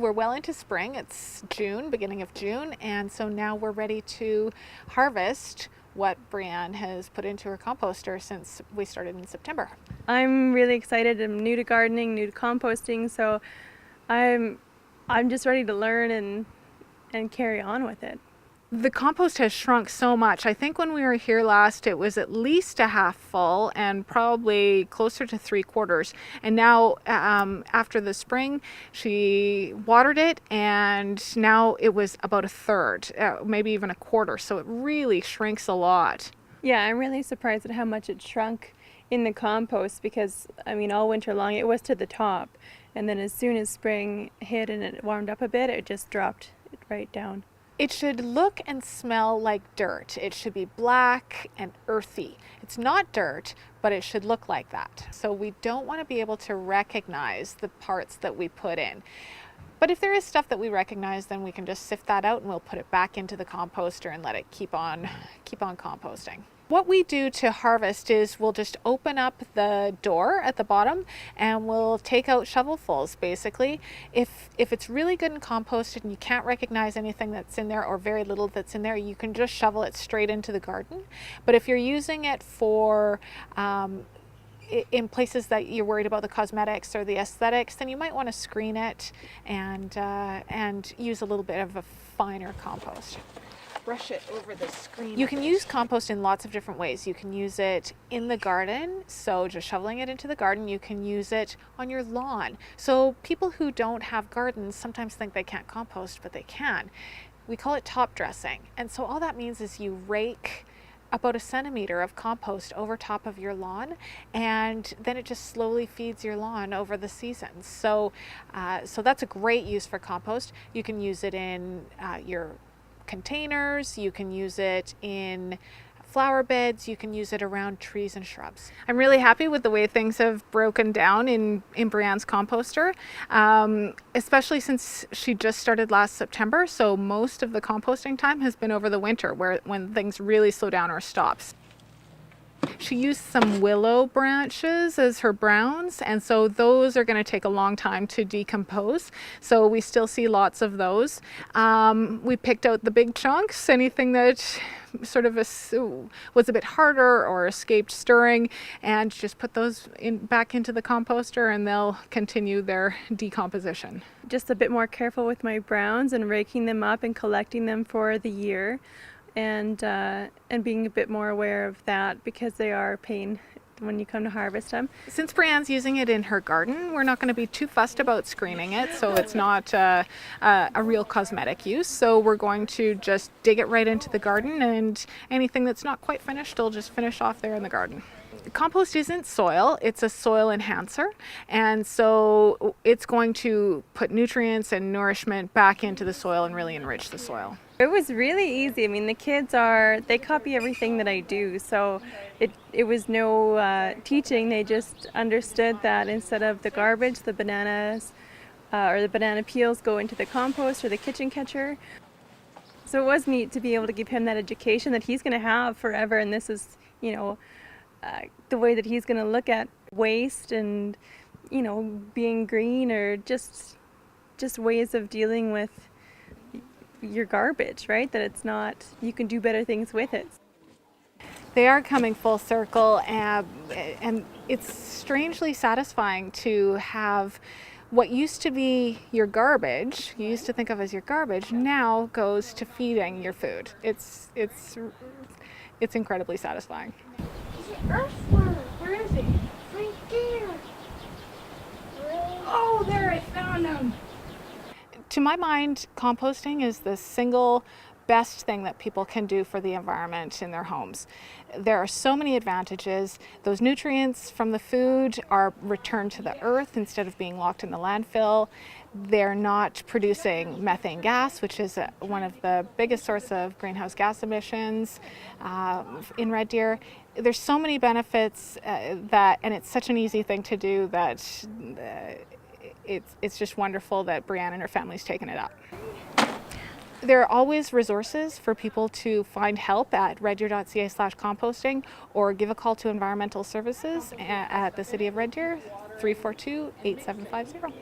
we're well into spring. It's June, beginning of June, and so now we're ready to harvest what Brianne has put into her composter since we started in September. I'm really excited. I'm new to gardening, new to composting, so I'm just ready to learn and carry on with it. The compost has shrunk so much. I think when we were here last, it was at least a half full and probably closer to 3/4. And now, after the spring, she watered it, and now it was about a third, maybe even a quarter. So it really shrinks a lot. Yeah, I'm really surprised at how much it shrunk in the compost because, I mean, all winter long it was to the top. And then as soon as spring hit and it warmed up a bit, it just dropped it right down. It should look and smell like dirt. It should be black and earthy. It's not dirt, but it should look like that. So we don't want to be able to recognize the parts that we put in. But if there is stuff that we recognize, then we can just sift that out and we'll put it back into the composter and let it keep on composting. What we do to harvest is we'll just open up the door at the bottom and we'll take out shovelfuls basically. If it's really good and composted and you can't recognize anything that's in there or very little that's in there, you can just shovel it straight into the garden. But if you're using it for in places that you're worried about the cosmetics or the aesthetics, then you might want to screen it and use a little bit of a finer compost. Brush it over the screen. You can use compost in lots of different ways. You can use it in the garden, so just shoveling it into the garden. You can use it on your lawn. So people who don't have gardens sometimes think they can't compost, but they can. We call it top dressing. And so all that means is you rake about 1 centimeter of compost over top of your lawn, and then it just slowly feeds your lawn over the seasons. So that's a great use for compost. You can use it in your containers, you can use it in flower beds, you can use it around trees and shrubs. I'm really happy with the way things have broken down in Brianne's composter, especially since she just started last September, so most of the composting time has been over the winter when things really slow down or stops. She used some willow branches as her browns, and so those are going to take a long time to decompose. So we still see lots of those. We picked out the big chunks, anything that sort of was a bit harder or escaped stirring, and just put those back into the composter and they'll continue their decomposition. Just a bit more careful with my browns and raking them up and collecting them for the year. And being a bit more aware of that because they are a pain when you come to harvest them. Since Brianne's using it in her garden, we're not going to be too fussed about screening it, so it's not a real cosmetic use. So we're going to just dig it right into the garden, and anything that's not quite finished, will just finish off there in the garden. Compost isn't soil, it's a soil enhancer, and so it's going to put nutrients and nourishment back into the soil and really enrich the soil. It was really easy. I mean, the kids they copy everything that I do, so it was no teaching. They just understood that instead of the garbage, the bananas or the banana peels go into the compost or the kitchen catcher. So it was neat to be able to give him that education that he's going to have forever, and this is, the way that he's going to look at waste and, being green, or just ways of dealing with your garbage, right? That it's not, you can do better things with it. They are coming full circle, and it's strangely satisfying to have what used to be your garbage, you used to think of as your garbage, now goes to feeding your food. It's incredibly satisfying. Earthworm. Where is he? Right there. Oh, there, I found him. To my mind, composting is the single best thing that people can do for the environment in their homes. There are so many advantages. Those nutrients from the food are returned to the earth instead of being locked in the landfill. They're not producing methane gas, which is one of the biggest sources of greenhouse gas emissions in Red Deer. There's so many benefits and it's such an easy thing to do that it's just wonderful that Brianne and her family's taken it up. There are always resources for people to find help at reddeer.ca/composting, or give a call to Environmental Services at the City of Red Deer, 342-8750.